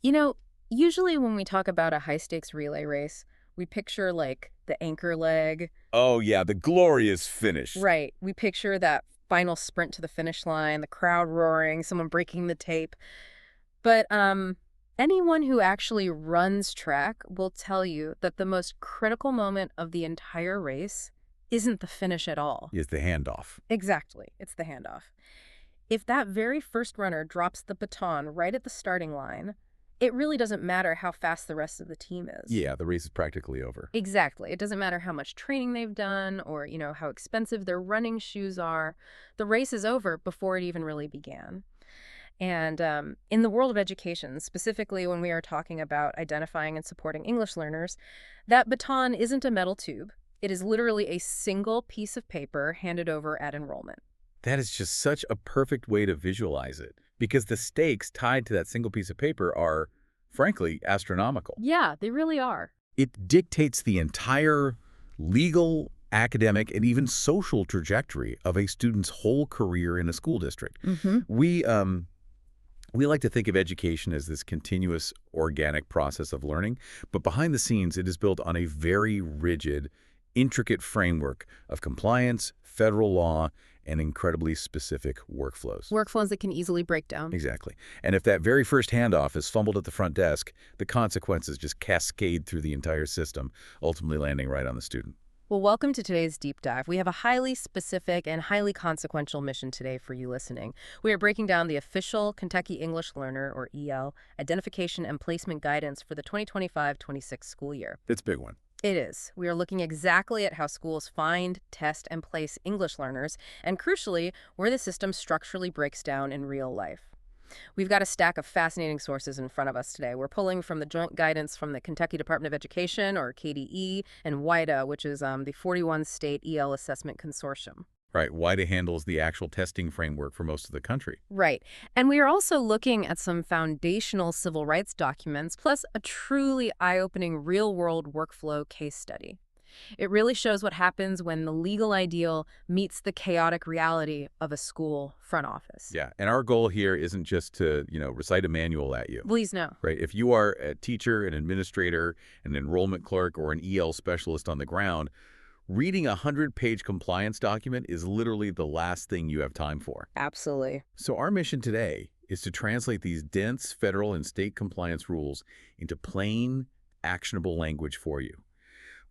You know, usually when we talk about a high-stakes relay race, we picture, like, the anchor leg. Oh, yeah, the glorious finish. Right. We picture that final sprint to the finish line, the crowd roaring, someone breaking the tape. But anyone who actually runs track will tell you that the most critical moment of the entire race isn't the finish at all. Is the handoff. Exactly. It's the handoff. If that very first runner drops the baton right at the starting line, it really doesn't matter how fast the rest of the team is. Yeah, the race is practically over. Exactly. It doesn't matter how much training they've done or, how expensive their running shoes are. The race is over before it even really began. And in the world of education, specifically when we are talking about identifying and supporting English learners, that baton isn't a metal tube. It is literally a single piece of paper handed over at enrollment. That is just such a perfect way to visualize it, because the stakes tied to that single piece of paper are, frankly, astronomical. Yeah, they really are. It dictates the entire legal, academic, and even social trajectory of a student's whole career in a school district. Mm-hmm. We like to think of education as this continuous, organic process of learning, but behind the scenes, it is built on a very rigid, intricate framework of compliance, federal law, and incredibly specific workflows. Workflows that can easily break down. Exactly. And if that very first handoff is fumbled at the front desk, the consequences just cascade through the entire system, ultimately landing right on the student. Well, welcome to today's deep dive. We have a highly specific and highly consequential mission today for you listening. We are breaking down the official Kentucky English Learner, or EL, identification and placement guidance for the 2025-26 school year. It's a big one. It is. We are looking exactly at how schools find, test, and place English learners, and crucially, where the system structurally breaks down in real life. We've got a stack of fascinating sources in front of us today. We're pulling from the joint guidance from the Kentucky Department of Education, or KDE, and WIDA, which is the 41-state EL Assessment Consortium. Right. WIDA handles the actual testing framework for most of the country. Right. And we are also looking at some foundational civil rights documents, plus a truly eye-opening real-world workflow case study. It really shows what happens when the legal ideal meets the chaotic reality of a school front office. Yeah. And our goal here isn't just to, recite a manual at you. Please no. Right. If you are a teacher, an administrator, an enrollment clerk, or an EL specialist on the ground, reading a 100-page compliance document is literally the last thing you have time for. Absolutely. So our mission today is to translate these dense federal and state compliance rules into plain, actionable language for you.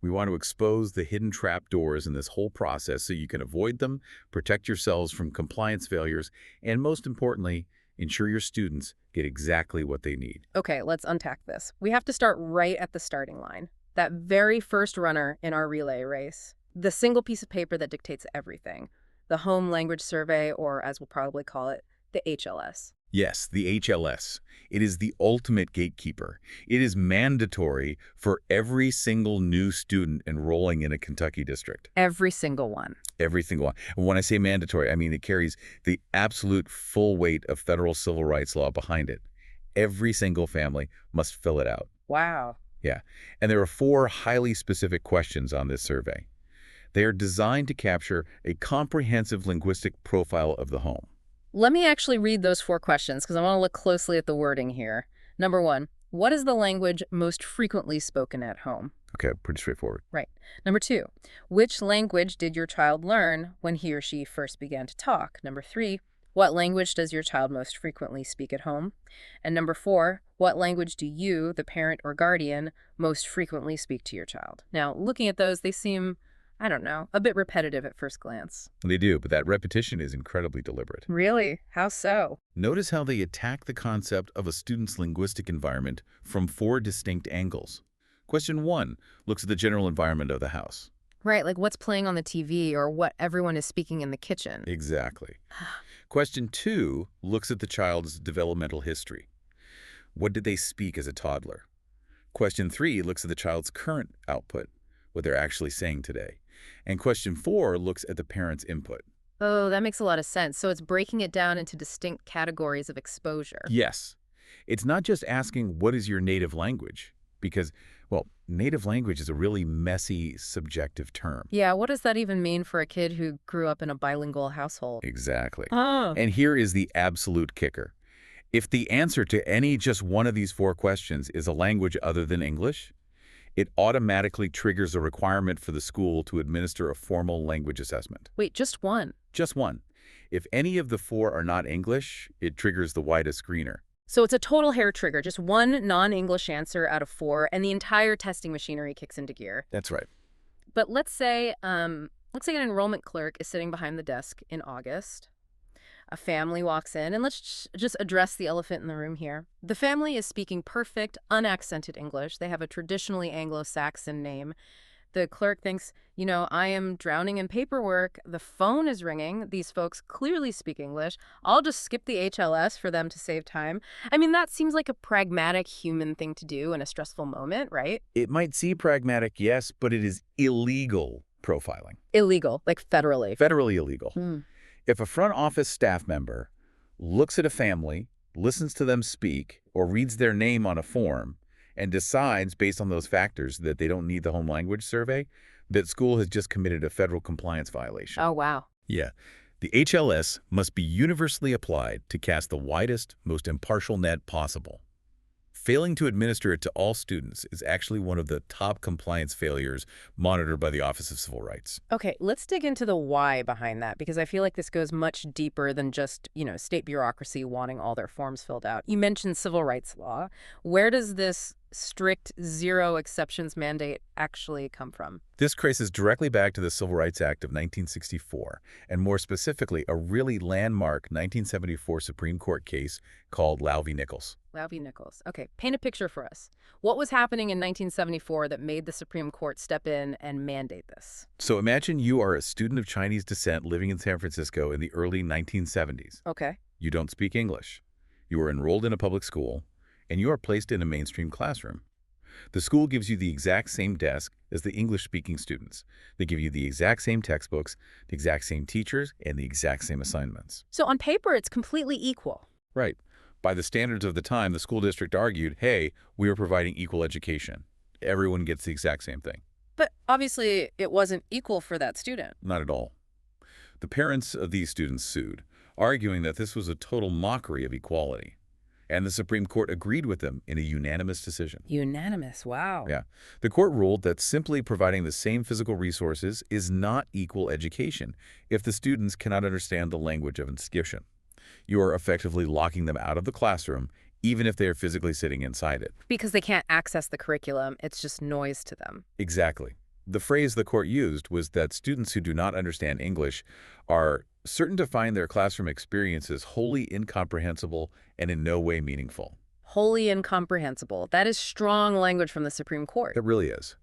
We want to expose the hidden trapdoors in this whole process so you can avoid them, protect yourselves from compliance failures, and most importantly, ensure your students get exactly what they need. Okay, let's unpack this. We have to start right at the starting line. That very first runner in our relay race. The single piece of paper that dictates everything. The Home Language Survey, or as we'll probably call it, the HLS. Yes, the HLS. It is the ultimate gatekeeper. It is mandatory for every single new student enrolling in a Kentucky district. Every single one. Every single one. And when I say mandatory, I mean it carries the absolute full weight of federal civil rights law behind it. Every single family must fill it out. Wow. Yeah. And there are 4 highly specific questions on this survey. They are designed to capture a comprehensive linguistic profile of the home. Let me actually read those 4 questions because I want to look closely at the wording here. Number 1, what is the language most frequently spoken at home? Okay, pretty straightforward. Right. Number 2, which language did your child learn when he or she first began to talk? Number 3, what language does your child most frequently speak at home? And number 4, what language do you, the parent or guardian, most frequently speak to your child? Now, looking at those, they seem, I don't know, a bit repetitive at first glance. They do, but that repetition is incredibly deliberate. Really? How so? Notice how they attack the concept of a student's linguistic environment from 4 distinct angles. Question 1 looks at the general environment of the house. Right, like what's playing on the TV or what everyone is speaking in the kitchen. Exactly. Question 2 looks at the child's developmental history. What did they speak as a toddler? Question 3 looks at the child's current output, what they're actually saying today. And question 4 looks at the parent's input. Oh, that makes a lot of sense. So it's breaking it down into distinct categories of exposure. Yes. It's not just asking, what is your native language? Because, well, native language is a really messy, subjective term. Yeah, what does that even mean for a kid who grew up in a bilingual household? Exactly. Oh. And here is the absolute kicker. If the answer to any just one of these four questions is a language other than English, it automatically triggers a requirement for the school to administer a formal language assessment. Wait, just one? Just one. If any of the four are not English, it triggers the widest screener. So it's a total hair trigger, just one non-English answer out of four, and the entire testing machinery kicks into gear. That's right. But let's say an enrollment clerk is sitting behind the desk in August. A family walks in, and let's just address the elephant in the room here. The family is speaking perfect, unaccented English. They have a traditionally Anglo-Saxon name. The clerk thinks, I am drowning in paperwork. The phone is ringing. These folks clearly speak English. I'll just skip the HLS for them to save time. I mean, that seems like a pragmatic human thing to do in a stressful moment, right? It might seem pragmatic, yes, but it is illegal profiling. Illegal, like federally. Federally illegal. Hmm. If a front office staff member looks at a family, listens to them speak, or reads their name on a form, and decides, based on those factors, that they don't need the home language survey, that school has just committed a federal compliance violation. Oh, wow. Yeah. The HLS must be universally applied to cast the widest, most impartial net possible. Failing to administer it to all students is actually one of the top compliance failures monitored by the Office of Civil Rights. Okay, let's dig into the why behind that, because I feel like this goes much deeper than just, state bureaucracy wanting all their forms filled out. You mentioned civil rights law. Where does this strict zero exceptions mandate actually come from? This traces directly back to the Civil Rights Act of 1964, and more specifically, a really landmark 1974 Supreme Court case called Lau v. Nichols. Lau v. Nichols. Okay, paint a picture for us. What was happening in 1974 that made the Supreme Court step in and mandate this? So imagine you are a student of Chinese descent living in San Francisco in the early 1970s. Okay. You don't speak English. You are enrolled in a public school, and you are placed in a mainstream classroom. The school gives you the exact same desk as the English-speaking students. They give you the exact same textbooks, the exact same teachers, and the exact same assignments. So on paper, it's completely equal. Right. By the standards of the time, the school district argued, hey, we are providing equal education. Everyone gets the exact same thing. But obviously, it wasn't equal for that student. Not at all. The parents of these students sued, arguing that this was a total mockery of equality. And the Supreme Court agreed with them in a unanimous decision. Unanimous, wow. Yeah. The court ruled that simply providing the same physical resources is not equal education if the students cannot understand the language of inscription. You are effectively locking them out of the classroom, even if they are physically sitting inside it. Because they can't access the curriculum, it's just noise to them. Exactly. The phrase the court used was that students who do not understand English are certain to find their classroom experiences wholly incomprehensible and in no way meaningful. Wholly incomprehensible. That is strong language from the Supreme Court. It really is.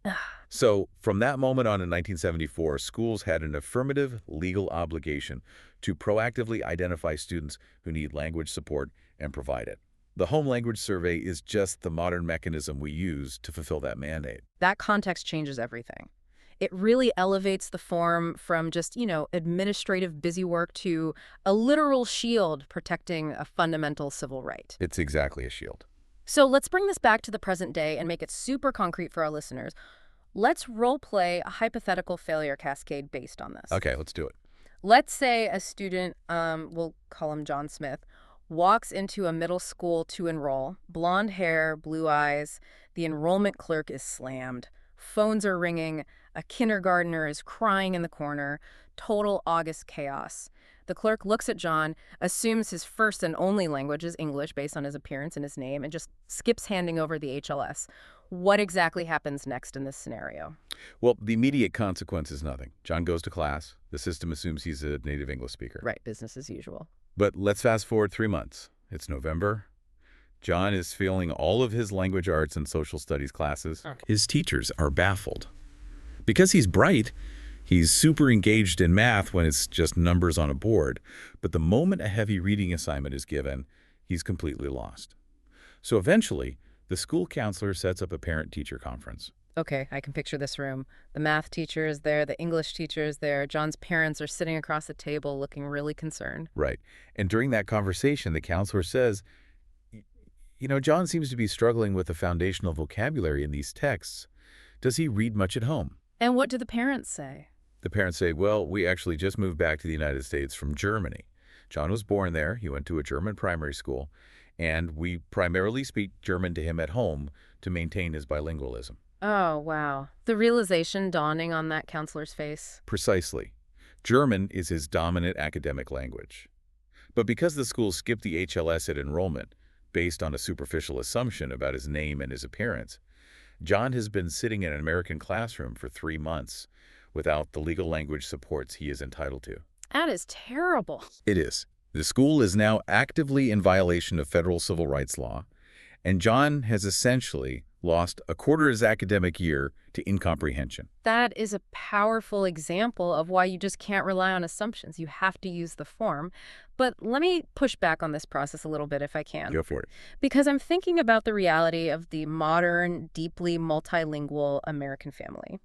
So from that moment on in 1974, schools had an affirmative legal obligation to proactively identify students who need language support and provide it. The home language survey is just the modern mechanism we use to fulfill that mandate. That context changes everything. It really elevates the form from just, administrative busywork to a literal shield protecting a fundamental civil right. It's exactly a shield. So let's bring this back to the present day and make it super concrete for our listeners. Let's role play a hypothetical failure cascade based on this. Okay, let's do it. Let's say a student, we'll call him John Smith, walks into a middle school to enroll. Blonde hair, blue eyes. The enrollment clerk is slammed. Phones are ringing. A kindergartner is crying in the corner. Total August chaos. The clerk looks at John, assumes his first and only language is English based on his appearance and his name, and just skips handing over the HLS. What exactly happens next in this scenario? Well, the immediate consequence is nothing. John goes to class. The system assumes he's a native English speaker. Right, business as usual. But let's fast forward 3 months. It's November. John is failing all of his language arts and social studies classes. Okay. His teachers are baffled. Because he's bright, he's super engaged in math when it's just numbers on a board. But the moment a heavy reading assignment is given, he's completely lost. So eventually, the school counselor sets up a parent-teacher conference. Okay, I can picture this room. The math teacher is there, the English teacher is there. John's parents are sitting across the table looking really concerned. Right. And during that conversation, the counselor says, John seems to be struggling with the foundational vocabulary in these texts. Does he read much at home? And what do the parents say? The parents say, well, we actually just moved back to the United States from Germany. John was born there. He went to a German primary school. and we primarily speak German to him at home to maintain his bilingualism. Oh, wow. The realization dawning on that counselor's face. Precisely. German is his dominant academic language. But because the school skipped the HLS at enrollment, based on a superficial assumption about his name and his appearance, John has been sitting in an American classroom for 3 months without the legal language supports he is entitled to. That is terrible. It is. The school is now actively in violation of federal civil rights law, and John has essentially lost a quarter of his academic year to incomprehension. That is a powerful example of why you just can't rely on assumptions. You have to use the form. But let me push back on this process a little bit if I can. Go for it. Because I'm thinking about the reality of the modern, deeply multilingual American family.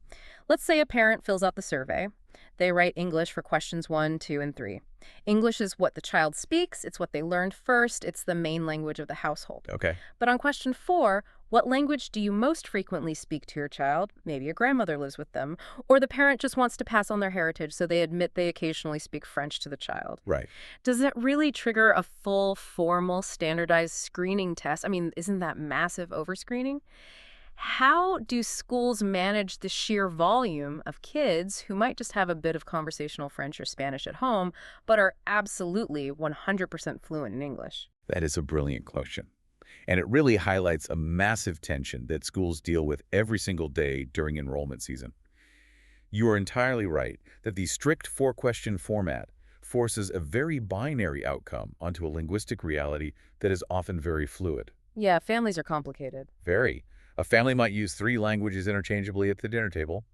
Let's say a parent fills out the survey. They write English for questions 1, 2, and 3. English is what the child speaks. It's what they learned first. It's the main language of the household. Okay. But on question 4, what language do you most frequently speak to your child? Maybe your grandmother lives with them, or the parent just wants to pass on their heritage, so they admit they occasionally speak French to the child. Right. Does that really trigger a full, formal, standardized screening test? I mean, isn't that massive overscreening? How do schools manage the sheer volume of kids who might just have a bit of conversational French or Spanish at home, but are absolutely 100% fluent in English? That is a brilliant question. And it really highlights a massive tension that schools deal with every single day during enrollment season. You are entirely right that the strict 4-question format forces a very binary outcome onto a linguistic reality that is often very fluid. Yeah, families are complicated. Very. A family might use 3 languages interchangeably at the dinner table,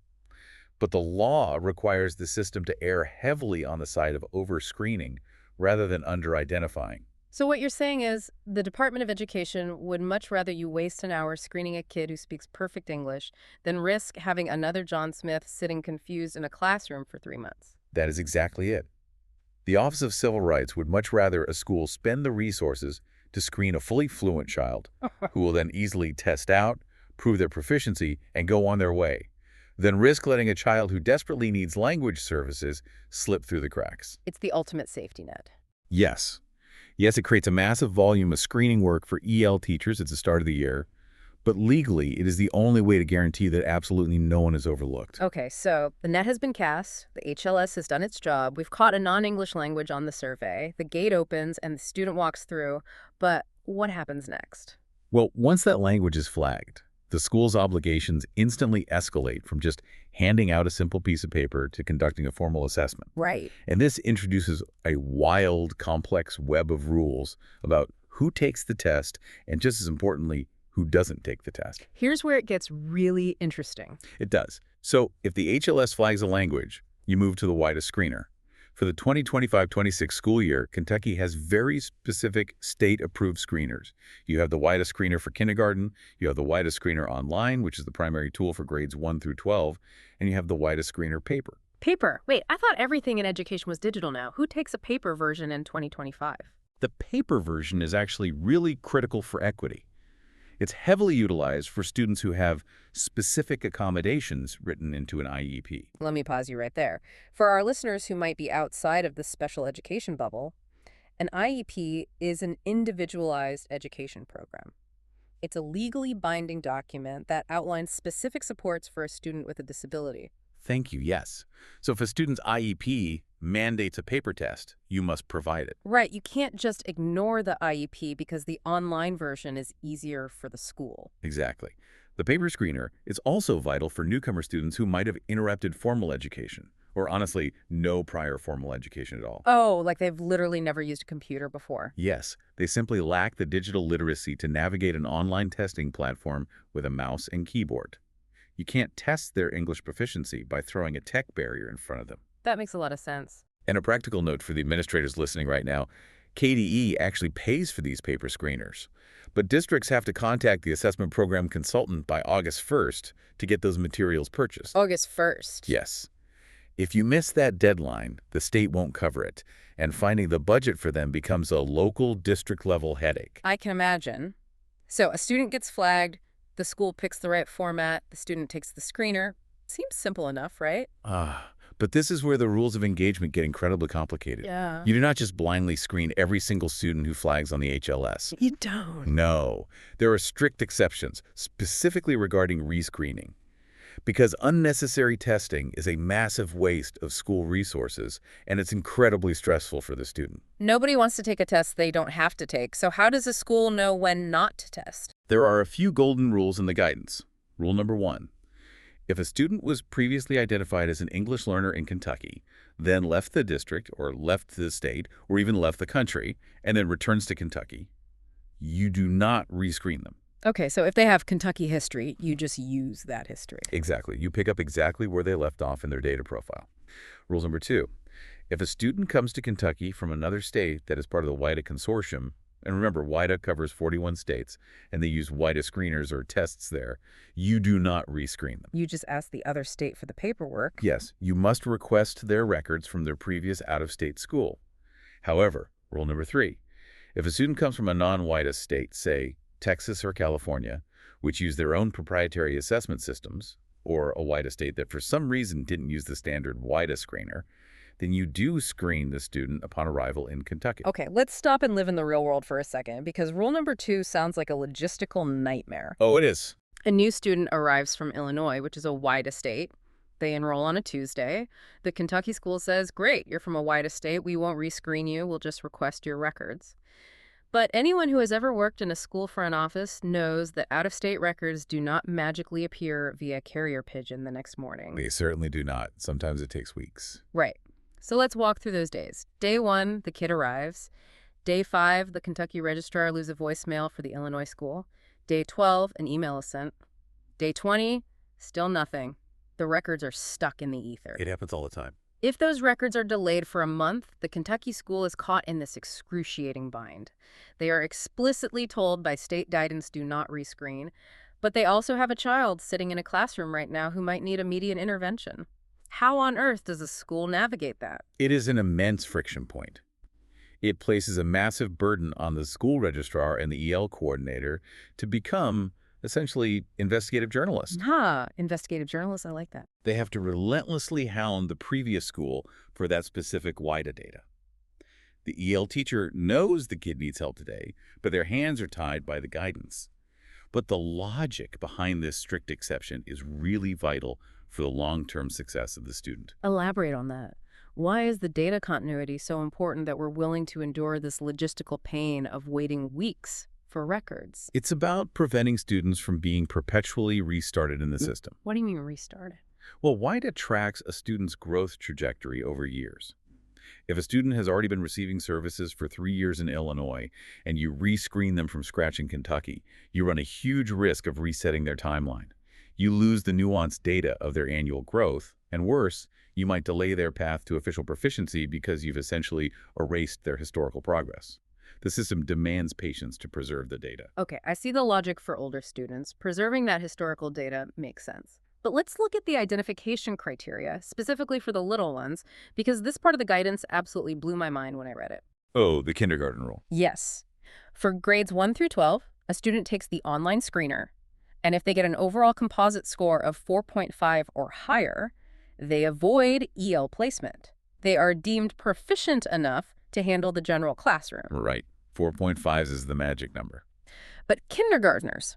but the law requires the system to err heavily on the side of over-screening rather than under-identifying. So what you're saying is the Department of Education would much rather you waste an hour screening a kid who speaks perfect English than risk having another John Smith sitting confused in a classroom for 3 months. That is exactly it. The Office of Civil Rights would much rather a school spend the resources to screen a fully fluent child who will then easily test out, prove their proficiency, and go on their way, than risk letting a child who desperately needs language services slip through the cracks. It's the ultimate safety net. Yes. Yes, it creates a massive volume of screening work for EL teachers at the start of the year, but legally, it is the only way to guarantee that absolutely no one is overlooked. Okay, so the net has been cast, the HLS has done its job, we've caught a non-English language on the survey, the gate opens and the student walks through, but what happens next? Well, once that language is flagged, the school's obligations instantly escalate from just handing out a simple piece of paper to conducting a formal assessment. Right. And this introduces a wild, complex web of rules about who takes the test and, just as importantly, who doesn't take the test. Here's where it gets really interesting. It does. So if the HLS flags a language, you move to the widest screener. For the 2025-26 school year, Kentucky has very specific state-approved screeners. You have the widest screener for kindergarten, you have the widest screener online, which is the primary tool for grades 1 through 12, and you have the widest screener paper. Paper. Wait, I thought everything in education was digital now. Who takes a paper version in 2025? The paper version is actually really critical for equity. It's heavily utilized for students who have specific accommodations written into an IEP. Let me pause you right there. For our listeners who might be outside of the special education bubble, an IEP is an individualized education program. It's a legally binding document that outlines specific supports for a student with a disability. Thank you, yes. So if a student's IEP mandates a paper test, you must provide it. Right, you can't just ignore the IEP because the online version is easier for the school. Exactly. The paper screener is also vital for newcomer students who might have interrupted formal education, or honestly, no prior formal education at all. Oh, like they've literally never used a computer before. Yes, they simply lack the digital literacy to navigate an online testing platform with a mouse and keyboard. You can't test their English proficiency by throwing a tech barrier in front of them. That makes a lot of sense. And a practical note for the administrators listening right now, KDE actually pays for these paper screeners, but districts have to contact the assessment program consultant by August 1st to get those materials purchased. August 1st? Yes. If you miss that deadline, the state won't cover it, and finding the budget for them becomes a local district-level headache. I can imagine. So a student gets flagged, the school picks the right format, the student takes the screener. Seems simple enough, right? But But this is where the rules of engagement get incredibly complicated. Yeah. You do not just blindly screen every single student who flags on the HLS. You don't. No. There are strict exceptions, specifically regarding rescreening. Because unnecessary testing is a massive waste of school resources, and it's incredibly stressful for the student. Nobody wants to take a test they don't have to take, so how does a school know when not to test? There are a few golden rules in the guidance. Rule number 1. If a student was previously identified as an English learner in Kentucky, then left the district or left the state or even left the country, and then returns to Kentucky, you do not rescreen them. Okay, so if they have Kentucky history, you just use that history. Exactly. You pick up exactly where they left off in their data profile. Rules number 2. If a student comes to Kentucky from another state that is part of the WIDA consortium, and remember, WIDA covers 41 states, and they use WIDA screeners or tests there, you do not rescreen them. You just ask the other state for the paperwork. Yes, you must request their records from their previous out-of-state school. However, rule number 3, if a student comes from a non-WIDA state, say Texas or California, which use their own proprietary assessment systems, or a WIDA state that for some reason didn't use the standard WIDA screener, then you do screen the student upon arrival in Kentucky. Okay, let's stop and live in the real world for a second, because rule number 2 sounds like a logistical nightmare. Oh, it is. A new student arrives from Illinois, which is a WIDA state. They enroll on a Tuesday. The Kentucky school says, great, you're from a WIDA state. We won't rescreen you. We'll just request your records. But anyone who has ever worked in a school front office knows that out-of-state records do not magically appear via carrier pigeon the next morning. They certainly do not. Sometimes it takes weeks. Right. So let's walk through those days. Day 1, the kid arrives. Day 5, the Kentucky registrar leaves a voicemail for the Illinois school. Day 12, an email is sent. Day 20, still nothing. The records are stuck in the ether. It happens all the time. If those records are delayed for a month, the Kentucky school is caught in this excruciating bind. They are explicitly told by state guidance do not rescreen, but they also have a child sitting in a classroom right now who might need immediate intervention. How on earth does a school navigate that? It is an immense friction point. It places a massive burden on the school registrar and the EL coordinator to become essentially investigative journalists. Investigative journalists, I like that. They have to relentlessly hound the previous school for that specific WIDA data. The EL teacher knows the kid needs help today, but their hands are tied by the guidance. But the logic behind this strict exception is really vital for the long-term success of the student. Elaborate on that. Why is the data continuity so important that we're willing to endure this logistical pain of waiting weeks for records? It's about preventing students from being perpetually restarted in the system. What do you mean restarted? Well, WIDA tracks a student's growth trajectory over years. If a student has already been receiving services for 3 years in Illinois and you rescreen them from scratch in Kentucky, you run a huge risk of resetting their timeline. You lose the nuanced data of their annual growth, and worse, you might delay their path to official proficiency because you've essentially erased their historical progress. The system demands patience to preserve the data. Okay, I see the logic for older students. Preserving that historical data makes sense. But let's look at the identification criteria, specifically for the little ones, because this part of the guidance absolutely blew my mind when I read it. Oh, the kindergarten rule. Yes. For grades 1 through 12, a student takes the online screener, and if they get an overall composite score of 4.5 or higher, they avoid EL placement. They are deemed proficient enough to handle the general classroom. Right. 4.5 is the magic number. But kindergartners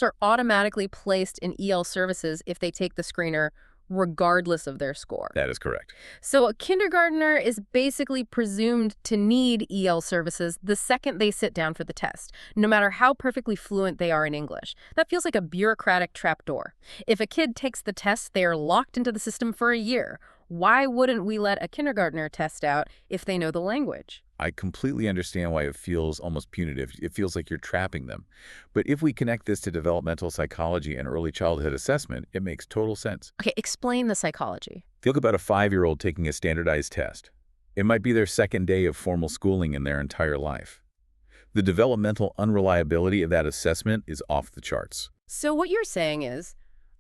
are automatically placed in EL services if they take the screener regardless of their score. That is correct. So a kindergartner is basically presumed to need EL services the second they sit down for the test, no matter how perfectly fluent they are in English. That feels like a bureaucratic trapdoor. If a kid takes the test, they are locked into the system for a year. Why wouldn't we let a kindergartner test out if they know the language? I completely understand why it feels almost punitive. It feels like you're trapping them. But if we connect this to developmental psychology and early childhood assessment, it makes total sense. Okay, explain the psychology. Think about a 5-year-old taking a standardized test. It might be their second day of formal schooling in their entire life. The developmental unreliability of that assessment is off the charts. So what you're saying is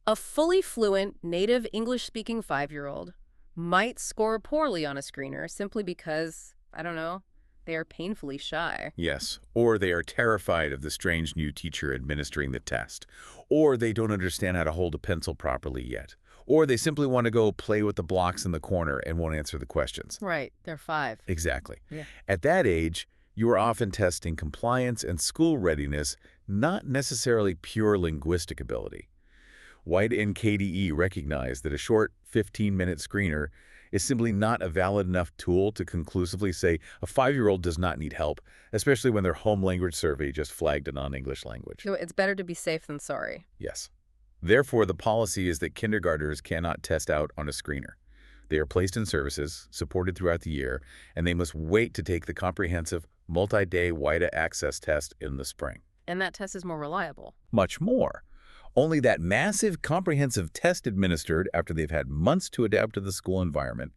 a fully fluent native English-speaking 5-year-old might score poorly on a screener simply because, I don't know, they are painfully shy. Yes, or they are terrified of the strange new teacher administering the test, or they don't understand how to hold a pencil properly yet, Or they simply want to go play with the blocks in the corner and won't answer the questions. Right. They're 5. Exactly. Yeah. At that age, you are often testing compliance and school readiness, not necessarily pure linguistic ability. White and KDE recognize that a short 15-minute screener is simply not a valid enough tool to conclusively say a 5-year-old does not need help, especially when their home language survey just flagged a non-English language. So it's better to be safe than sorry. Yes. Therefore, the policy is that kindergartners cannot test out on a screener. They are placed in services, supported throughout the year, and they must wait to take the comprehensive multi-day WIDA access test in the spring. And that test is more reliable. Much more. Only that massive comprehensive test administered after they've had months to adapt to the school environment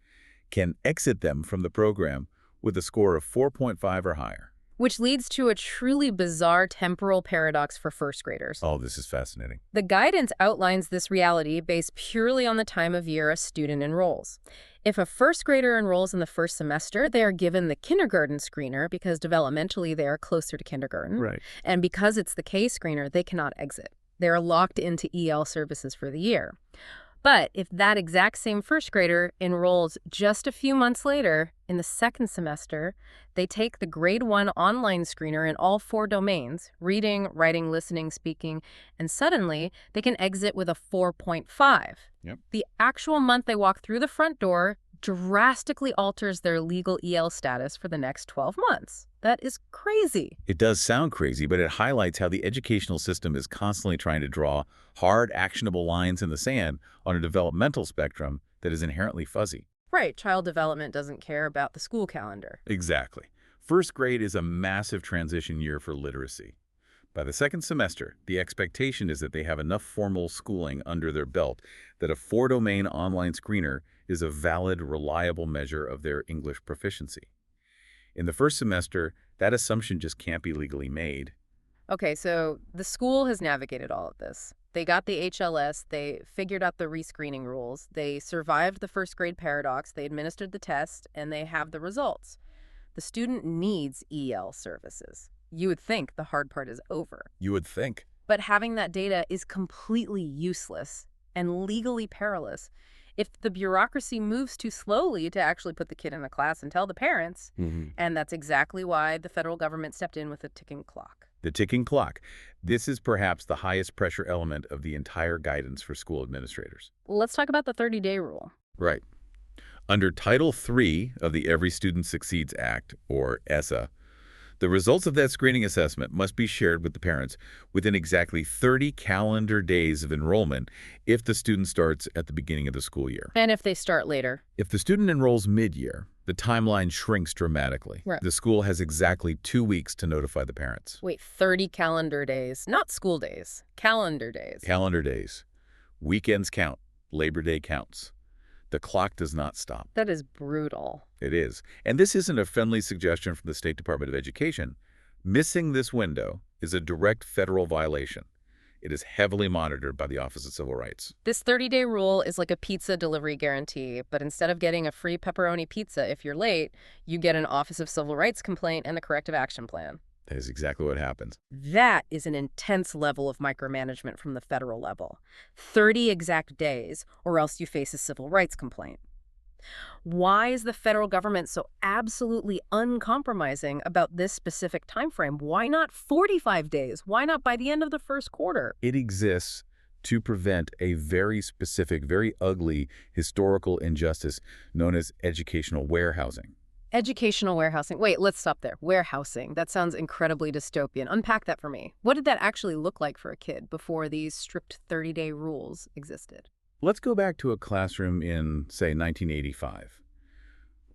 can exit them from the program with a score of 4.5 or higher. Which leads to a truly bizarre temporal paradox for first graders. Oh, this is fascinating. The guidance outlines this reality based purely on the time of year a student enrolls. If a first grader enrolls in the first semester, they are given the kindergarten screener because developmentally they are closer to kindergarten. Right. And because it's the K screener, they cannot exit. They are locked into EL services for the year. But if that exact same first grader enrolls just a few months later in the second semester, they take the grade 1 online screener in all 4 domains, reading, writing, listening, speaking, and suddenly they can exit with a 4.5. Yep. The actual month they walk through the front door drastically alters their legal EL status for the next 12 months. That is crazy. It does sound crazy, but it highlights how the educational system is constantly trying to draw hard, actionable lines in the sand on a developmental spectrum that is inherently fuzzy. Right, child development doesn't care about the school calendar. Exactly. First grade is a massive transition year for literacy. By the second semester, the expectation is that they have enough formal schooling under their belt that a 4-domain online screener is a valid, reliable measure of their English proficiency. In the first semester, that assumption just can't be legally made. Okay, so the school has navigated all of this. They got the HLS, they figured out the rescreening rules, they survived the first grade paradox, they administered the test, and they have the results. The student needs EL services. You would think the hard part is over. You would think. But having that data is completely useless and legally perilous if the bureaucracy moves too slowly to actually put the kid in a class and tell the parents. And that's exactly why the federal government stepped in with a ticking clock. The ticking clock. This is perhaps the highest pressure element of the entire guidance for school administrators. Let's talk about the 30-day rule. Right. Under Title III of the Every Student Succeeds Act, or ESSA, the results of that screening assessment must be shared with the parents within exactly 30 calendar days of enrollment if the student starts at the beginning of the school year. And if they start later. If the student enrolls mid-year, the timeline shrinks dramatically. Right. The school has exactly 2 weeks to notify the parents. Wait, 30 calendar days, not school days, calendar days. Calendar days. Weekends count. Labor Day counts. The clock does not stop. That is brutal. It is. And this isn't a friendly suggestion from the State Department of Education. Missing this window is a direct federal violation. It is heavily monitored by the Office of Civil Rights. This 30-day rule is like a pizza delivery guarantee, but instead of getting a free pepperoni pizza if you're late, you get an Office of Civil Rights complaint and a corrective action plan. That is exactly what happens. That is an intense level of micromanagement from the federal level. 30 exact days, or else you face a civil rights complaint. Why is the federal government so absolutely uncompromising about this specific time frame? Why not 45 days? Why not by the end of the first quarter? It exists to prevent a very specific, very ugly historical injustice known as educational warehousing. Educational warehousing. Wait, let's stop there. Warehousing. That sounds incredibly dystopian. Unpack that for me. What did that actually look like for a kid before these strict 30-day rules existed? Let's go back to a classroom in, say, 1985.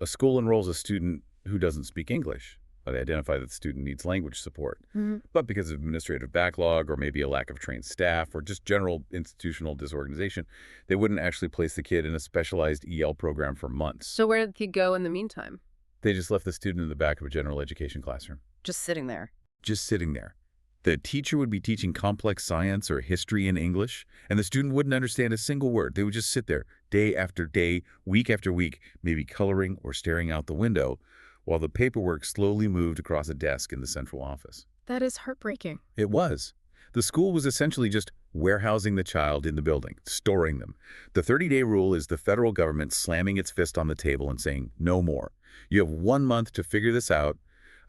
A school enrolls a student who doesn't speak English, but they identify that the student needs language support. But because of administrative backlog or maybe a lack of trained staff or just general institutional disorganization, they wouldn't actually place the kid in a specialized EL program for months. So where did the kid go in the meantime? They just left the student in the back of a general education classroom. Just sitting there. Just sitting there. The teacher would be teaching complex science or history in English, and the student wouldn't understand a single word. They would just sit there day after day, week after week, maybe coloring or staring out the window, while the paperwork slowly moved across a desk in the central office. That is heartbreaking. It was. The school was essentially just warehousing the child in the building, storing them. The 30-day rule is the federal government slamming its fist on the table and saying, no more. You have 1 month to figure this out,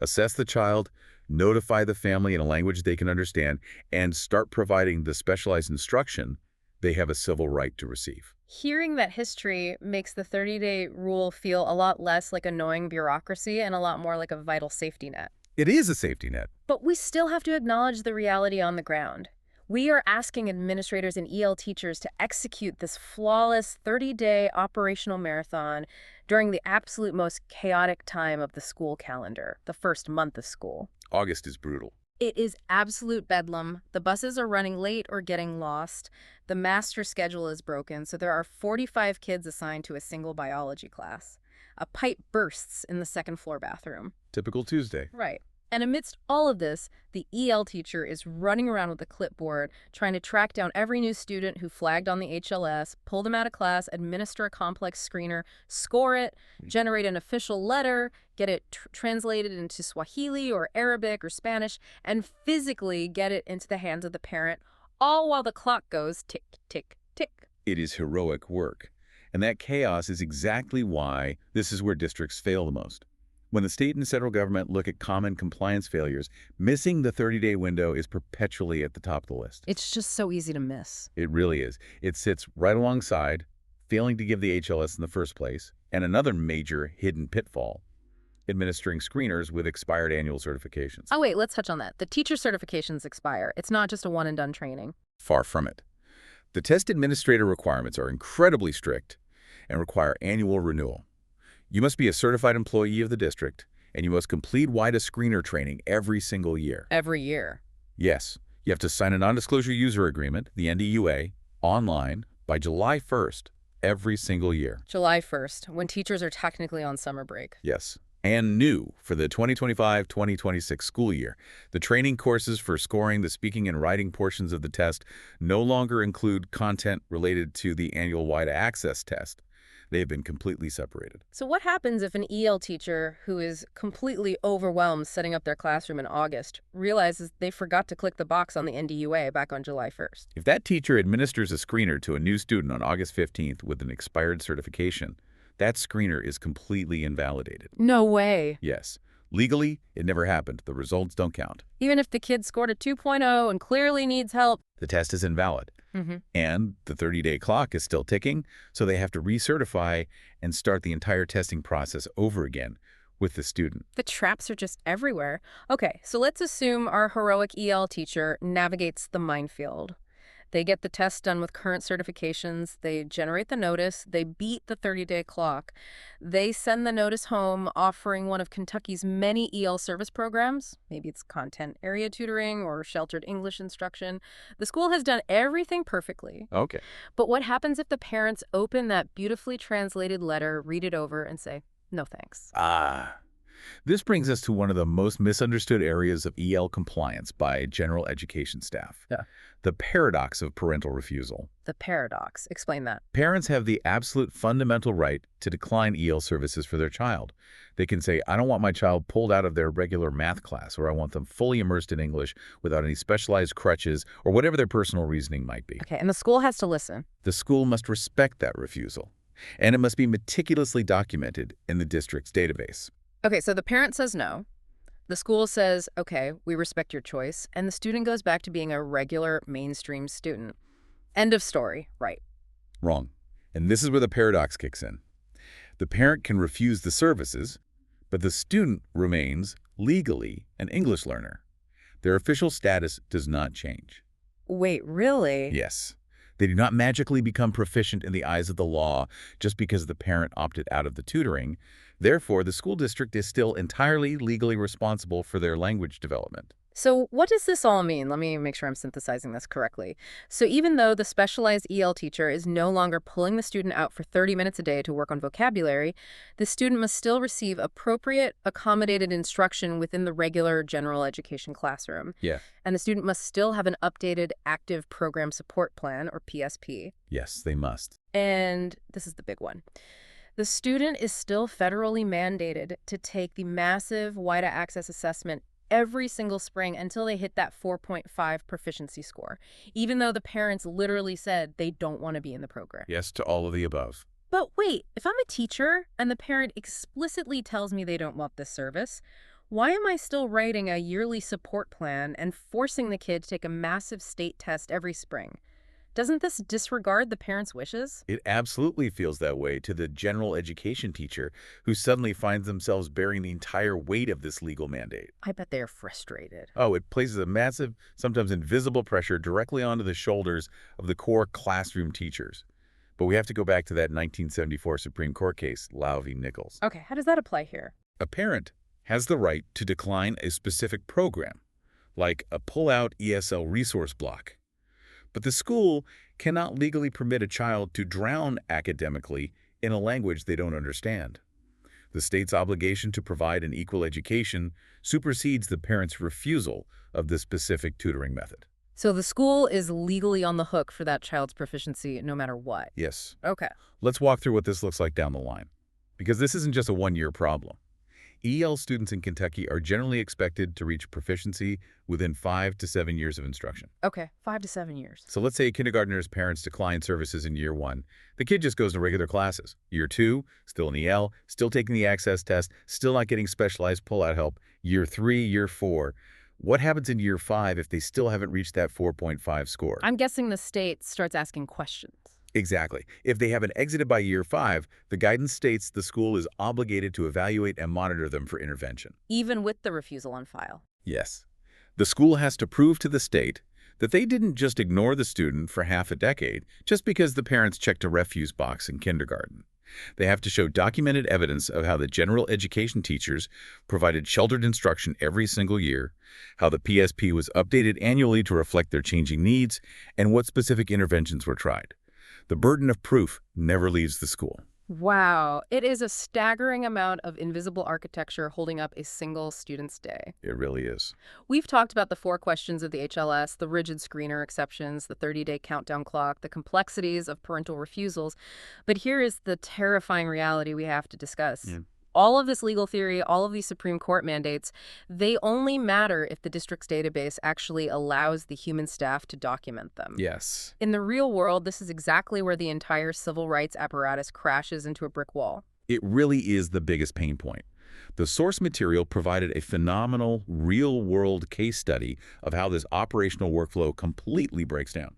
assess the child, notify the family in a language they can understand, and start providing the specialized instruction they have a civil right to receive. Hearing that history makes the 30-day rule feel a lot less like annoying bureaucracy and a lot more like a vital safety net. It is a safety net. But we still have to acknowledge the reality on the ground. We are asking administrators and EL teachers to execute this flawless 30-day operational marathon during the absolute most chaotic time of the school calendar, the first month of school. August is brutal. It is absolute bedlam. The buses are running late or getting lost. The master schedule is broken, so there are 45 kids assigned to a single biology class. A pipe bursts in the second-floor bathroom. Typical Tuesday. Right. And amidst all of this, the EL teacher is running around with a clipboard, trying to track down every new student who flagged on the HLS, pull them out of class, administer a complex screener, score it, generate an official letter, get it translated into Swahili or Arabic or Spanish, and physically get it into the hands of the parent, all while the clock goes tick, tick, tick. It is heroic work. And that chaos is exactly why this is where districts fail the most. When the state and federal government look at common compliance failures, missing the 30-day window is perpetually at the top of the list. It's just so easy to miss. It really is. It sits right alongside failing to give the HLS in the first place, and another major hidden pitfall, administering screeners with expired annual certifications. Oh, wait, let's touch on that. The teacher certifications expire. It's not just a one-and-done training. Far from it. The test administrator requirements are incredibly strict and require annual renewal. You must be a certified employee of the district, and you must complete WIDA screener training every single year. Every year. Yes, you have to sign a non-disclosure user agreement, the NDUA, online by July 1st every single year. July 1st, when teachers are technically on summer break. Yes. And new for the 2025-2026 school year, the training courses for scoring the speaking and writing portions of the test no longer include content related to the annual WIDA access test. They have been completely separated. So what happens if an EL teacher who is completely overwhelmed setting up their classroom in August realizes they forgot to click the box on the NDUA back on July 1st? If that teacher administers a screener to a new student on August 15th with an expired certification, that screener is completely invalidated. No way. Yes. Legally, it never happened. The results don't count. Even if the kid scored a 2.0 and clearly needs help. The test is invalid. And the 30-day clock is still ticking, so they have to recertify and start the entire testing process over again with the student. The traps are just everywhere. Okay, so let's assume our heroic EL teacher navigates the minefield. They get the test done with current certifications, they generate the notice, they beat the 30-day clock. They send the notice home offering one of Kentucky's many EL service programs. Maybe it's content area tutoring or sheltered English instruction. The school has done everything perfectly. Okay. But what happens if the parents open that beautifully translated letter, read it over, and say, no thanks? This brings us to one of the most misunderstood areas of EL compliance by general education staff. The paradox of parental refusal. The paradox. Explain that. Parents have the absolute fundamental right to decline EL services for their child. They can say, I don't want my child pulled out of their regular math class, or I want them fully immersed in English without any specialized crutches, or whatever their personal reasoning might be. Okay, and the school has to listen. The school must respect that refusal, and it must be meticulously documented in the district's database. Okay, so the parent says no. The school says, okay, we respect your choice, and the student goes back to being a regular mainstream student. End of story, right? Wrong. And this is where the paradox kicks in. The parent can refuse the services, but the student remains legally an English learner. Their official status does not change. Wait, really? Yes. They do not magically become proficient in the eyes of the law just because the parent opted out of the tutoring. Therefore, the school district is still entirely legally responsible for their language development. So what does this all mean? Let me make sure I'm synthesizing this correctly. So even though the specialized EL teacher is no longer pulling the student out for 30 minutes a day to work on vocabulary, the student must still receive appropriate, accommodated instruction within the regular general education classroom. Yeah. And the student must still have an updated active program support plan, or PSP. Yes, they must. And this is the big one. The student is still federally mandated to take the massive WIDA access assessment every single spring until they hit that 4.5 proficiency score, even though the parents literally said they don't want to be in the program. Yes to all of the above. But wait, if I'm a teacher and the parent explicitly tells me they don't want this service, why am I still writing a yearly support plan and forcing the kid to take a massive state test every spring? Doesn't this disregard the parents' wishes? It absolutely feels that way to the general education teacher who suddenly finds themselves bearing the entire weight of this legal mandate. I bet they are frustrated. Oh, it places a massive, sometimes invisible pressure directly onto the shoulders of the core classroom teachers. But we have to go back to that 1974 Supreme Court case, Lau v. Nichols. Okay, how does that apply here? A parent has the right to decline a specific program, like a pull-out ESL resource block. But the school cannot legally permit a child to drown academically in a language they don't understand. The state's obligation to provide an equal education supersedes the parent's refusal of the specific tutoring method. So the school is legally on the hook for that child's proficiency no matter what. Yes. Okay. Let's walk through what this looks like down the line, because this isn't just a one-year problem. EL students in Kentucky are generally expected to reach proficiency within 5 to 7 years of instruction. Okay, 5 to 7 years. So let's say a kindergartner's parents decline services in year 1. The kid just goes to regular classes. Year 2, still in EL, still taking the access test, still not getting specialized pull-out help. Year 3, year 4. What happens in year 5 if they still haven't reached that 4.5 score? I'm guessing the state starts asking questions. Exactly. If they haven't exited by year 5, the guidance states the school is obligated to evaluate and monitor them for intervention. Even with the refusal on file. Yes. The school has to prove to the state that they didn't just ignore the student for half a decade just because the parents checked a refuse box in kindergarten. They have to show documented evidence of how the general education teachers provided sheltered instruction every single year, how the PSP was updated annually to reflect their changing needs, and what specific interventions were tried. The burden of proof never leaves the school. Wow, it is a staggering amount of invisible architecture holding up a single student's day. It really is. We've talked about the 4 questions of the HLS, the rigid screener exceptions, the 30-day countdown clock, the complexities of parental refusals. But here is the terrifying reality we have to discuss. Yeah. All of this legal theory, all of these Supreme Court mandates, they only matter if the district's database actually allows the human staff to document them. Yes. In the real world, this is exactly where the entire civil rights apparatus crashes into a brick wall. It really is the biggest pain point. The source material provided a phenomenal, real-world case study of how this operational workflow completely breaks down.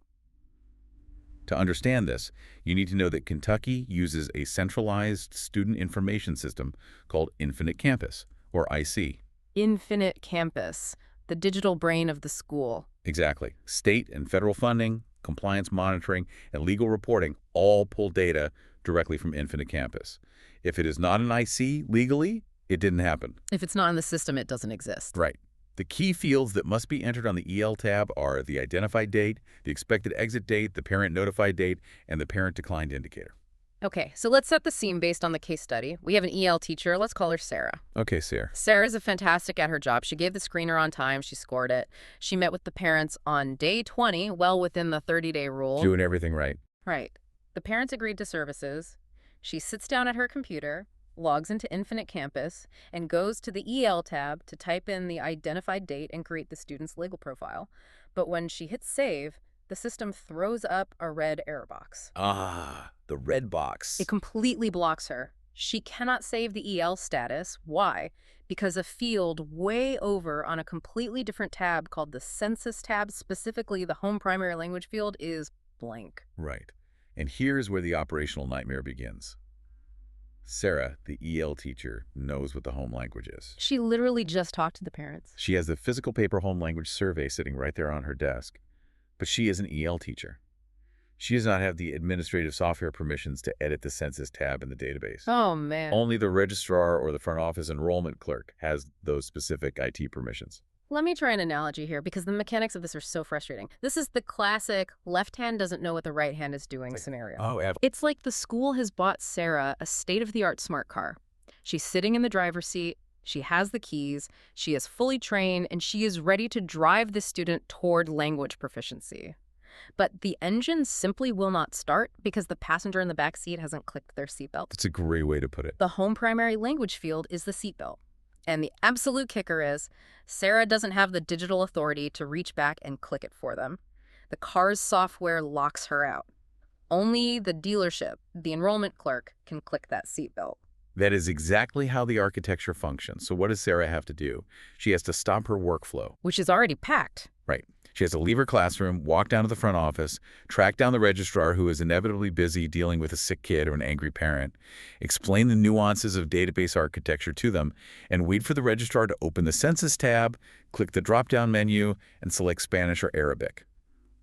To understand this, you need to know that Kentucky uses a centralized student information system called Infinite Campus, or IC. Infinite Campus, the digital brain of the school. Exactly. State and federal funding, compliance monitoring, and legal reporting all pull data directly from Infinite Campus. If it is not an IC legally, it didn't happen. If it's not in the system, it doesn't exist. Right. The key fields that must be entered on the EL tab are the identified date, the expected exit date, the parent notified date, and the parent declined indicator. Okay, so let's set the scene based on the case study. We have an EL teacher. Let's call her Sarah. Okay, Sarah. Sarah's fantastic at her job. She gave the screener on time. She scored it. She met with the parents on day 20, well within the 30-day rule. Doing everything right. Right. The parents agreed to services. She sits down at her computer, logs into Infinite Campus, and goes to the EL tab to type in the identified date and create the student's legal profile. But when she hits save, the system throws up a red error box. Ah, the red box. It completely blocks her. She cannot save the EL status. Why? Because a field way over on a completely different tab called the Census tab, specifically the home primary language field, is blank. Right. And here's where the operational nightmare begins. Sarah, the EL teacher, knows what the home language is. She literally just talked to the parents. She has the physical paper home language survey sitting right there on her desk. But she is an EL teacher. She does not have the administrative software permissions to edit the census tab in the database. Oh, man. Only the registrar or the front office enrollment clerk has those specific IT permissions. Let me try an analogy here because the mechanics of this are so frustrating. This is the classic left hand doesn't know what the right hand is doing scenario. Oh, It's like the school has bought Sarah a state-of-the-art smart car. She's sitting in the driver's seat. She has the keys. She is fully trained, and she is ready to drive the student toward language proficiency. But the engine simply will not start because the passenger in the back seat hasn't clicked their seatbelt. That's a great way to put it. The home primary language field is the seatbelt. And the absolute kicker is, Sarah doesn't have the digital authority to reach back and click it for them. The car's software locks her out. Only the dealership, the enrollment clerk, can click that seatbelt. That is exactly how the architecture functions. So what does Sarah have to do? She has to stop her workflow. Which is already packed. Right. She has to leave her classroom, walk down to the front office, track down the registrar who is inevitably busy dealing with a sick kid or an angry parent, explain the nuances of database architecture to them, and wait for the registrar to open the Census tab, click the drop-down menu, and select Spanish or Arabic.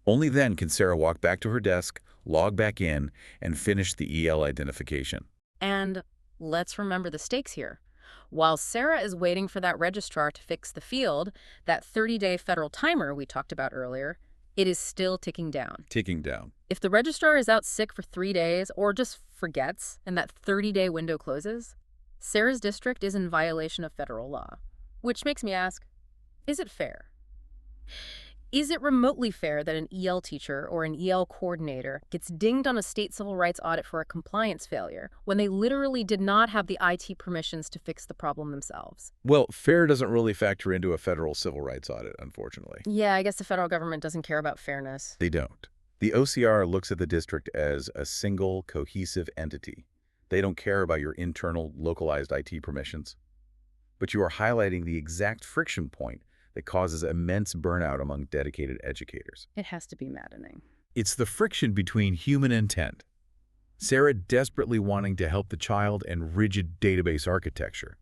Only then can Sarah walk back to her desk, log back in, and finish the EL identification. And let's remember the stakes here. While Sarah is waiting for that registrar to fix the field, that 30-day federal timer we talked about earlier, it is still ticking down. Ticking down. If the registrar is out sick for 3 days or just forgets and that 30-day window closes, Sarah's district is in violation of federal law. Which makes me ask, is it fair? Is it remotely fair that an EL teacher or an EL coordinator gets dinged on a state civil rights audit for a compliance failure when they literally did not have the IT permissions to fix the problem themselves? Well, fair doesn't really factor into a federal civil rights audit, unfortunately. Yeah, I guess the federal government doesn't care about fairness. They don't. The OCR looks at the district as a single, cohesive entity. They don't care about your internal, localized IT permissions. But you are highlighting the exact friction point that causes immense burnout among dedicated educators. It has to be maddening. It's the friction between human intent, Sarah desperately wanting to help the child, and rigid database architecture.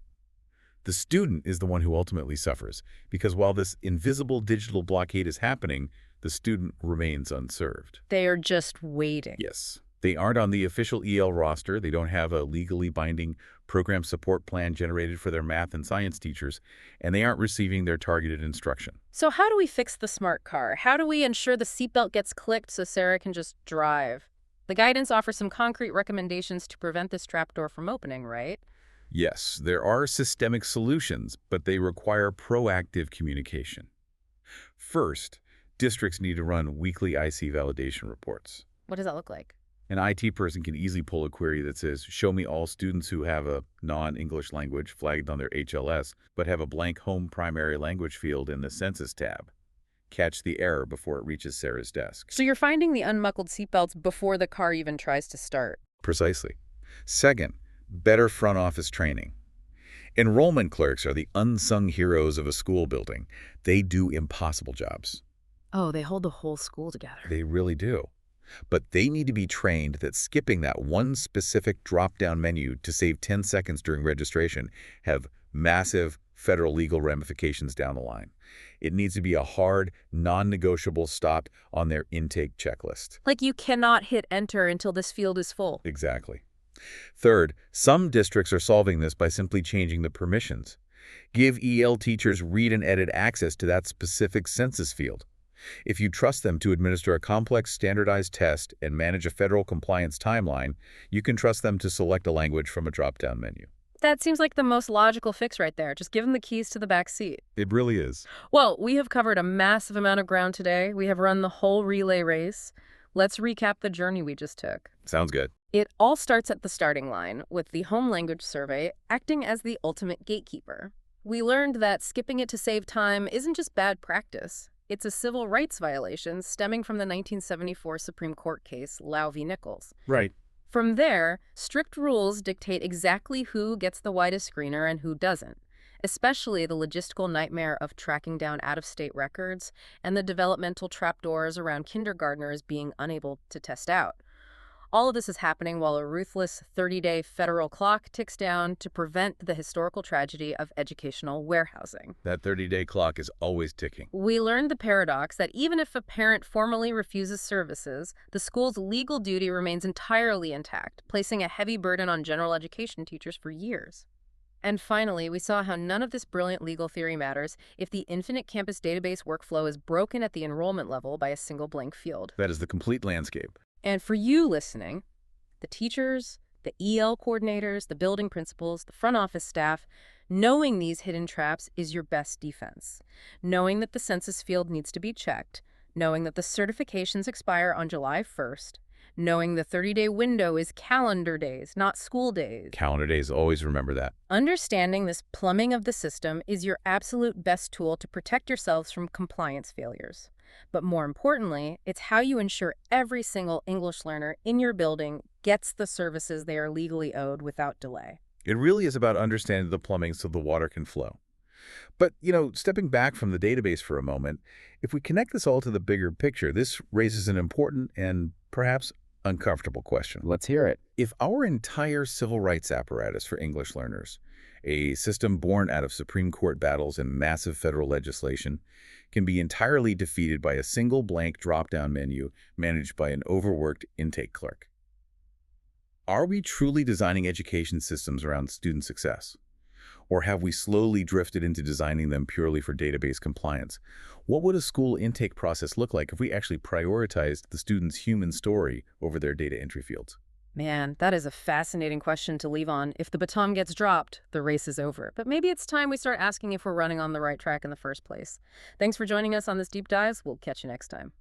The student is the one who ultimately suffers, because while this invisible digital blockade is happening, the student remains unserved. They are just waiting. Yes. They aren't on the official EL roster. They don't have a legally binding program support plan generated for their math and science teachers, and they aren't receiving their targeted instruction. So how do we fix the smart car? How do we ensure the seatbelt gets clicked so Sarah can just drive? The guidance offers some concrete recommendations to prevent this trapdoor from opening, right? Yes, there are systemic solutions, but they require proactive communication. First, districts need to run weekly IC validation reports. What does that look like? An IT person can easily pull a query that says, show me all students who have a non-English language flagged on their HLS, but have a blank home primary language field in the Census tab. Catch the error before it reaches Sarah's desk. So you're finding the unbuckled seatbelts before the car even tries to start. Precisely. Second, better front office training. Enrollment clerks are the unsung heroes of a school building. They do impossible jobs. Oh, they hold the whole school together. They really do. But they need to be trained that skipping that one specific drop-down menu to save 10 seconds during registration have massive federal legal ramifications down the line. It needs to be a hard, non-negotiable stop on their intake checklist. Like you cannot hit enter until this field is full. Exactly. Third, some districts are solving this by simply changing the permissions. Give EL teachers read and edit access to that specific census field. If you trust them to administer a complex standardized test and manage a federal compliance timeline, you can trust them to select a language from a drop-down menu. That seems like the most logical fix right there. Just give them the keys to the back seat. It really is. Well, we have covered a massive amount of ground today. We have run the whole relay race. Let's recap the journey we just took. Sounds good. It all starts at the starting line, with the home language survey acting as the ultimate gatekeeper. We learned that skipping it to save time isn't just bad practice. It's a civil rights violation stemming from the 1974 Supreme Court case, Lau v. Nichols. Right. From there, strict rules dictate exactly who gets the widest screener and who doesn't, especially the logistical nightmare of tracking down out-of-state records and the developmental trapdoors around kindergartners being unable to test out. All of this is happening while a ruthless 30-day federal clock ticks down to prevent the historical tragedy of educational warehousing. That 30-day clock is always ticking. We learned the paradox that even if a parent formally refuses services, the school's legal duty remains entirely intact, placing a heavy burden on general education teachers for years. And finally, we saw how none of this brilliant legal theory matters if the infinite campus database workflow is broken at the enrollment level by a single blank field. That is the complete landscape. And for you listening, the teachers, the EL coordinators, the building principals, the front office staff, knowing these hidden traps is your best defense. Knowing that the census field needs to be checked, knowing that the certifications expire on July 1st, Knowing the 30-day window is calendar days, not school days. Calendar days, always remember that. Understanding this plumbing of the system is your absolute best tool to protect yourselves from compliance failures. But more importantly, it's how you ensure every single English learner in your building gets the services they are legally owed without delay. It really is about understanding the plumbing so the water can flow. But, stepping back from the database for a moment, if we connect this all to the bigger picture, this raises an important and perhaps uncomfortable question. Let's hear it. If our entire civil rights apparatus for English learners, a system born out of Supreme Court battles and massive federal legislation, can be entirely defeated by a single blank drop-down menu managed by an overworked intake clerk, are we truly designing education systems around student success? Or have we slowly drifted into designing them purely for database compliance? What would a school intake process look like if we actually prioritized the student's human story over their data entry fields? Man, that is a fascinating question to leave on. If the baton gets dropped, the race is over. But maybe it's time we start asking if we're running on the right track in the first place. Thanks for joining us on this deep dive. We'll catch you next time.